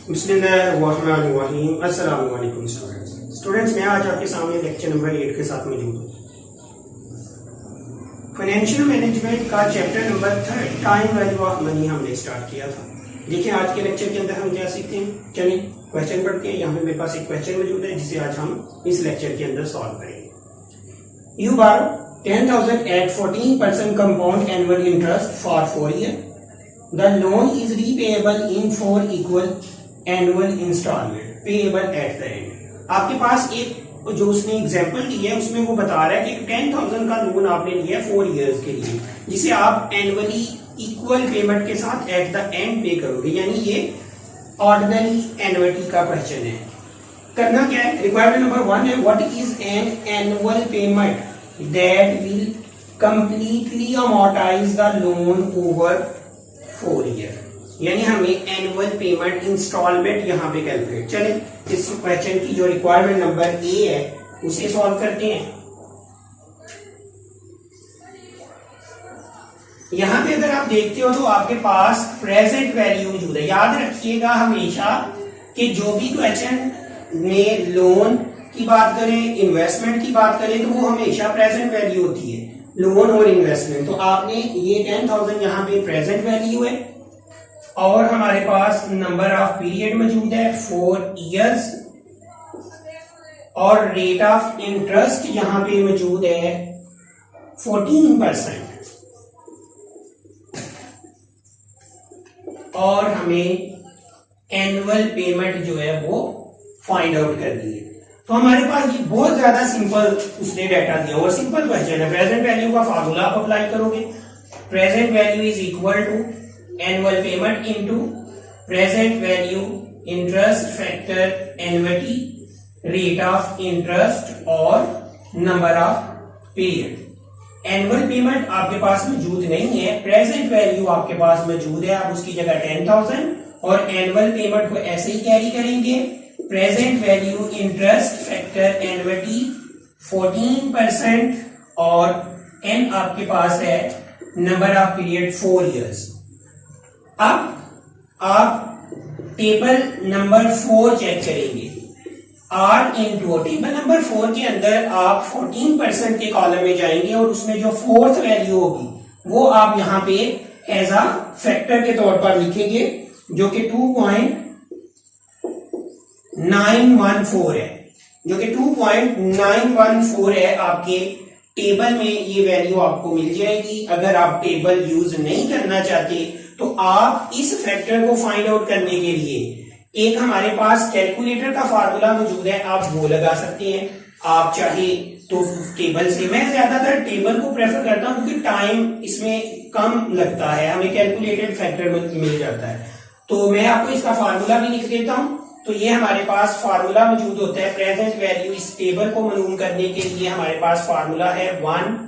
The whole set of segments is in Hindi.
बिस्मिल्लाहिर्रहमानिर्रहीम। अस्सलाम वालेकुम स्टूडेंट्स, मैं आज आपके सामने लेक्चर नंबर 8 के साथ मौजूद हूँ। फाइनेंशियल मैनेजमेंट का chapter number 3 time value of money हमने स्टार्ट किया था। देखिए आज के लेक्चर के अंदर हम क्या सीखते हैं। चलिए क्वेश्चन पढ़ते हैं। यहाँ पे मेरे पास एक क्वेश्चन मौजूद है जिसे आज हम इस लेक्चर के अंदर सॉल्व करेंगे। यू बारो 10,000 at 14% compound annual interest for 4 years. The loan is repayable in 4 equal annual installment payable at the end. आपके पास एक जो उसने एग्जांपल दी है उसमें वो बता रहा है कि 10,000 का लोन आपने लिया है 4 इयर्स के लिए, जिसे आप एनुअली इक्वल पेमेंट के साथ एट द एंड पे करोगे। यानी ये ऑर्डिनरी एनुअलिटी का क्वेश्चन है। करना क्या है, रिक्वायरमेंट नंबर 1 है what is an annual payment that will completely amortize the loan over 4 years. यानी हमें एनुअल पेमेंट इंस्टॉलमेंट यहाँ पे कैलकुलेट। चले इस क्वेश्चन की जो रिक्वायरमेंट नंबर ए है उसे सॉल्व करते हैं। यहाँ पे अगर आप देखते हो तो आपके पास प्रेजेंट वैल्यू मौजूद है। याद रखिएगा हमेशा कि जो भी क्वेश्चन में लोन की बात करें, इन्वेस्टमेंट की बात करें, तो वो हमेशा प्रेजेंट वैल्यू होती है, लोन और इन्वेस्टमेंट। तो आपने ये 10,000 यहाँ पे प्रेजेंट वैल्यू है और हमारे पास नंबर ऑफ पीरियड मौजूद है 4 इयर्स और रेट ऑफ इंटरेस्ट यहाँ पे मौजूद है 14% और हमें एनुअल पेमेंट जो है वो फाइंड आउट करनी है। तो हमारे पास ये बहुत ज्यादा सिंपल उसने डाटा दिया और सिंपल क्वेश्चन है। प्रेजेंट वैल्यू का फार्मूला आप अप्लाई करोगे। Present value is equal to annual payment into present value interest factor annuity rate of interest और number of period. Annual payment आपके पास मौजूद नहीं है, प्रेजेंट वैल्यू आपके पास मौजूद है। आप उसकी जगह 10,000 और एनुअल पेमेंट को ऐसे ही कैरी करेंगे। प्रेजेंट वैल्यू इंटरेस्ट फैक्टर एनुअलिटी 14% और एन आपके पास है नंबर ऑफ पीरियड 4 इयर्स। अब आप टेबल नंबर 4 चेक करेंगे। आर इनटू टेबल नंबर 4 के अंदर आप 14% के कॉलम में जाएंगे और उसमें जो फोर्थ वैल्यू होगी वो आप यहां पे एज अ फैक्टर के तौर पर लिखेंगे जो कि 2.914 है, जो कि 2.914 है। आपके टेबल में ये वैल्यू आपको मिल जाएगी। अगर आप टेबल यूज नहीं करना चाहते तो आप इस फैक्टर को फाइंड आउट करने के लिए एक हमारे पास कैलकुलेटर का फार्मूला मौजूद है, आप वो लगा सकते हैं। आप चाहे तो टेबल से, मैं ज्यादातर टेबल को प्रेफर करता हूं क्योंकि टाइम इसमें कम लगता है, हमें कैलकुलेटेड फैक्टर मिल जाता है। तो मैं आपको इसका फार्मूला भी लिख देता हूं। तो ये हमारे पास फार्मूला मौजूद होता है प्रेजेंट वैल्यू इस टेबल को मालूम करने के लिए। हमारे पास फार्मूला है 1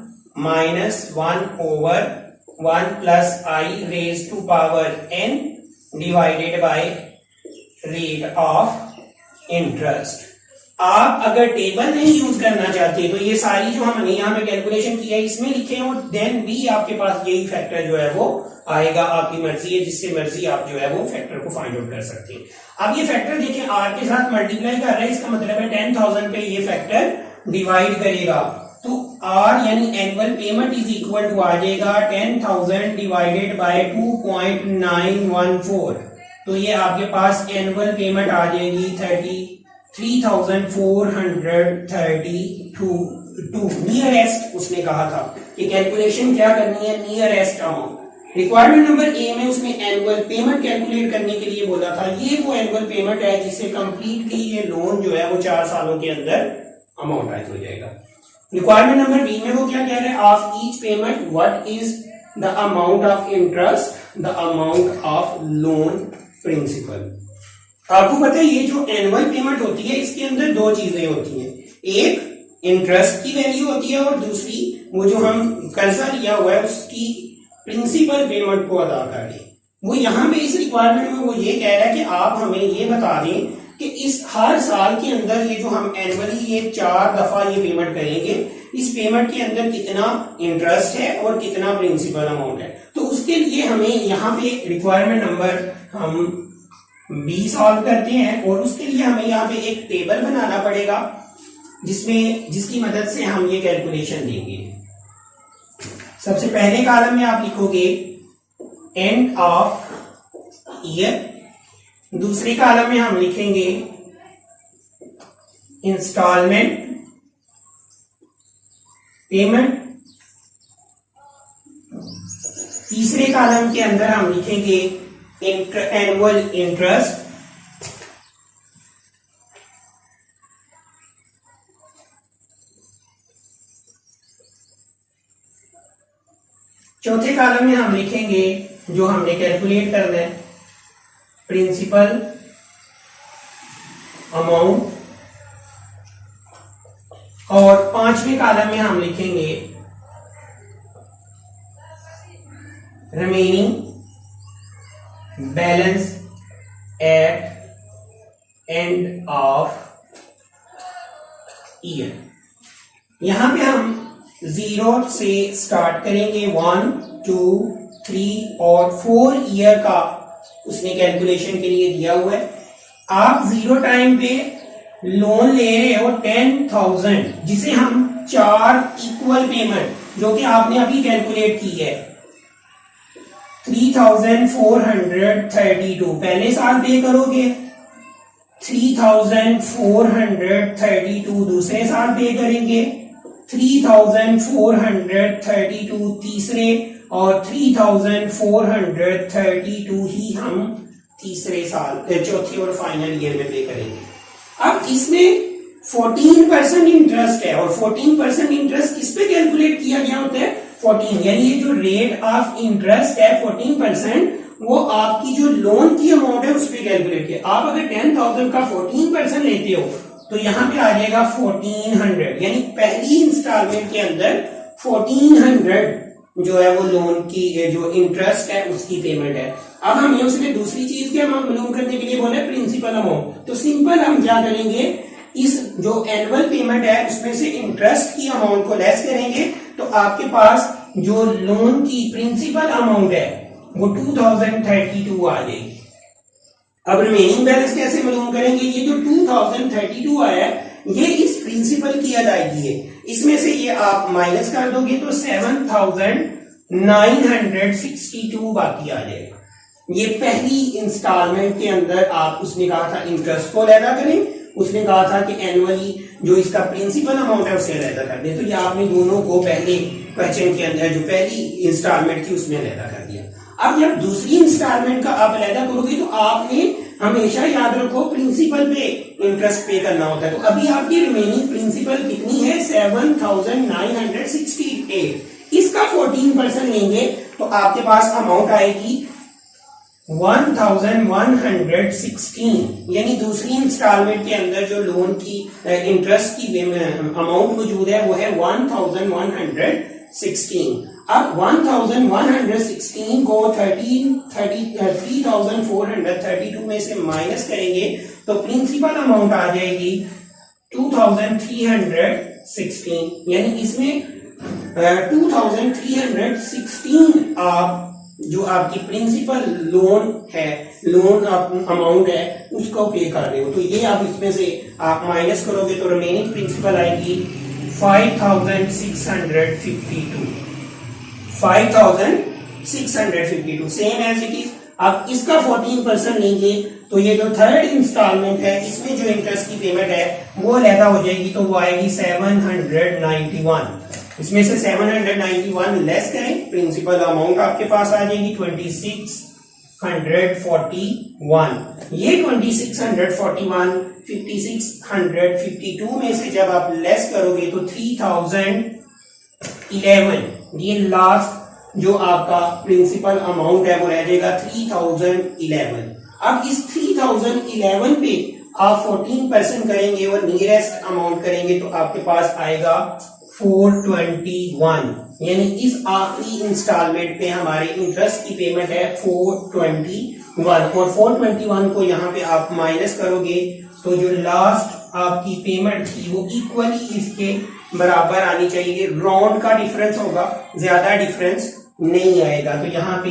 minus 1 over 1 plus I raise to power n divided by rate of interest. आप अगर टेबल नहीं यूज करना चाहते तो ये सारी जो हमने यहाँ पे कैलकुलेशन की है इसमें लिखे और देन भी आपके पास यही फैक्टर जो है वो आएगा। आपकी मर्जी है, जिससे मर्जी आप जो है वो फैक्टर को फाइंड आउट कर सकते हैं। अब ये फैक्टर देखिए आर के साथ मल्टीप्लाई कर रहा है, इसका मतलब है 10,000 पे ये फैक्टर डिवाइड करेगा तो आर यानी annual payment is equal to आ जाएगा 10,000 डिवाइडेड बाय 2.914। तो ये आपके पास एनुअल पेमेंट आ जाएगी 33,432। नियरेस्ट उसने कहा था कि कैलकुलेशन क्या करनी है, nearest amount. Requirement number A में उसने एनुअल पेमेंट कैलकुलेट करने के लिए बोला था। ये वो एनुअल पेमेंट है जिससे कंप्लीटली ये लोन जो है वो 4 सालों के अंदर अमाउंटाइज हो जाएगा। रिक्वायरमेंट नंबर बी में वो क्या कह रहे हैं, of each payment what is the amount of interest, the amount of loan principal. आपको पता है ये जो एनुअल पेमेंट होती है इसके अंदर 2 चीजें होती हैं, एक इंटरेस्ट की वैल्यू होती है और दूसरी वो जो हम कर्जा लिया हुआ है उसकी प्रिंसिपल पेमेंट को अदा कर दें। वो यहाँ पे इस रिक्वायरमेंट में वो ये कह रहा है कि आप हमें ये बता दें कि इस हर साल के अंदर ये जो हम एनुअली ये 4 दफा ये पेमेंट करेंगे, इस पेमेंट के अंदर कितना इंटरेस्ट है और कितना प्रिंसिपल अमाउंट है। तो उसके लिए हमें यहाँ पे रिक्वायरमेंट नंबर हम बी सॉल्व करते हैं और उसके लिए हमें यहाँ पे एक टेबल बनाना पड़ेगा जिसकी मदद से हम ये कैलकुलेशन देंगे। सबसे पहले कॉलम में आप लिखोगे एंड ऑफ ईयर, दूसरे कॉलम में हम लिखेंगे इंस्टॉलमेंट पेमेंट, तीसरे कॉलम के अंदर हम लिखेंगे एनुअल इंटरेस्ट, चौथे कॉलम में हम लिखेंगे जो हमने कैलकुलेट करना है प्रिंसिपल अमाउंट, और पांचवें कॉलम में हम लिखेंगे remaining balance at end of year. यहां पे हम 0 से स्टार्ट करेंगे, 1 2 3 और 4 ईयर का उसने कैलकुलेशन के लिए दिया हुआ है। आप 0 टाइम पे लोन ले रहे हो 10,000, जिसे हम 4 इक्वल पेमेंट जो कि आपने अभी कैलकुलेट की है 3,432 पहले साल पे करोगे, 3,432 दूसरे साल पे करेंगे, 3,432 तीसरे और 3,432 ही हम तीसरे साल चौथे और फाइनल ईयर में पे करेंगे। अब इसमें 14% इंटरेस्ट है और 14% इंटरेस्ट किस पे कैलकुलेट किया गया होता है 14, यानी ये जो रेट ऑफ इंटरेस्ट है 14% वो आपकी जो लोन की अमाउंट है उस पे कैलकुलेट किया। आप अगर 10,000 का 14% लेते हो तो यहां पे आ जाएगा 1400, यानी पहली इंस्टॉलमेंट के अंदर 1400 जो है वो लोन की जो इंटरेस्ट है उसकी पेमेंट है। अब हम ये उसमें दूसरी चीज के अमाउंट मालूम करने के लिए बोले प्रिंसिपल अमाउंट, तो सिंपल हम क्या करेंगे, इस जो एनुअल पेमेंट है उसमें से इंटरेस्ट की अमाउंट को लेस करेंगे तो आपके पास जो लोन की प्रिंसिपल अमाउंट है वो 2032 आ जाएगी। अब रिमेनिंग बैलेंस कैसे मालूम करेंगे, ये जो 2032 आया है ये इस प्रिंसिपल की अदायगी है, इसमें से ये आप माइनस कर दोगे तो 7,962 बाकी आ जाएगा। ये पहली इंस्टॉलमेंट के अंदर आप उसने कहा था इंटरेस्ट को अलहदा करें, उसने कहा था कि एनुअली जो इसका प्रिंसिपल अमाउंट है उसे अलहदा कर दें, तो ये आपने दोनों को पहले क्वेश्चन के अंदर जो पहली इंस्टॉलमेंट थी उसमें अलहदा कर दिया। अब जब दूसरी इंस्टॉलमेंट का आप अलहदा करोगे तो आपने हमेशा याद रखो प्रिंसिपल पे इंटरेस्ट पे करना होता है। तो अभी आपकी रिमेनिंग प्रिंसिपल कितनी है 7,968, इसका 14% लेंगे तो आपके पास अमाउंट आएगी 1,116, यानी दूसरी इंस्टॉलमेंट के अंदर जो लोन की इंटरेस्ट की अमाउंट मौजूद है वो है 1,116। अब 1,116 को 3,432 में से माइनस करेंगे तो प्रिंसिपल अमाउंट आ जाएगी 2,316, यानी इसमें 2,316 आप जो आपकी प्रिंसिपल लोन है, लोन अमाउंट है उसको पे कर रहे हो, तो ये आप इसमें से आप माइनस करोगे तो रिमेनिंग प्रिंसिपल आएगी 5,652 सेम एज इट इज। अब इसका 14% लेंगे तो ये जो थर्ड इंस्टॉलमेंट है इसमें जो इंटरेस्ट की पेमेंट है वो अलहदा हो जाएगी, तो वो आएगी 791। इसमें से 791 लेस करें, प्रिंसिपल अमाउंट आपके पास आ जाएगी 2641। ये 2641 5652 में से जब आप लेस करोगे तो 3011, ये लास्ट जो आपका प्रिंसिपल अमाउंट है वो रह जाएगा 3011। अब इस 3011 पे आप 14% करेंगे और नियरेस्ट अमाउंट करेंगे तो आपके पास आएगा 421, यानी इस आखिरी इंस्टॉलमेंट पे हमारे इंटरेस्ट की पेमेंट है 421 और 421 को यहाँ पे आप माइनस करोगे तो जो लास्ट आपकी पेमेंट थी वो इक्वली इसके बराबर आनी चाहिए। राउंड का डिफरेंस होगा, ज्यादा डिफरेंस नहीं आएगा, तो यहाँ पे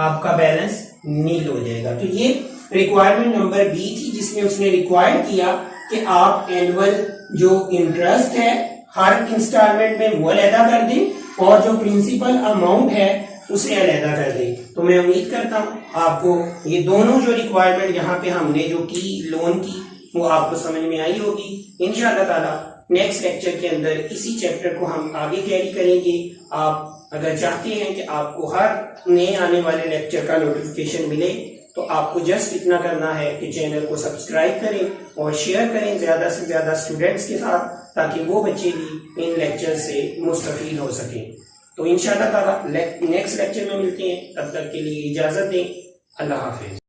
आपका बैलेंस नील हो जाएगा। तो ये रिक्वायरमेंट नंबर बी थी जिसमें उसने रिक्वायर किया कि आप एनुअल जो इंटरेस्ट है हर इंस्टॉलमेंट में वो अलहदा कर दें और जो प्रिंसिपल अमाउंट है उसे अलहदा कर दें। तो मैं उम्मीद करता हूँ आपको ये दोनों जो रिक्वायरमेंट यहाँ पे हमने जो की लोन की वो आपको समझ में आई होगी। इंशाअल्लाह ताला नेक्स्ट लेक्चर के अंदर इसी चैप्टर को हम आगे कैरी करेंगे। आप अगर चाहते हैं कि आपको हर नए आने वाले लेक्चर का नोटिफिकेशन मिले तो आपको जस्ट इतना करना है कि चैनल को सब्सक्राइब करें और शेयर करें ज्यादा से ज्यादा स्टूडेंट्स के साथ, ताकि वो बच्चे भी इन लेक्चर से मुस्तफीद हो सकें। तो इंशाअल्लाह ताला नेक्स्ट लेक्चर में मिलते हैं, तब तक के लिए इजाजत दें। अल्लाह हाफिज।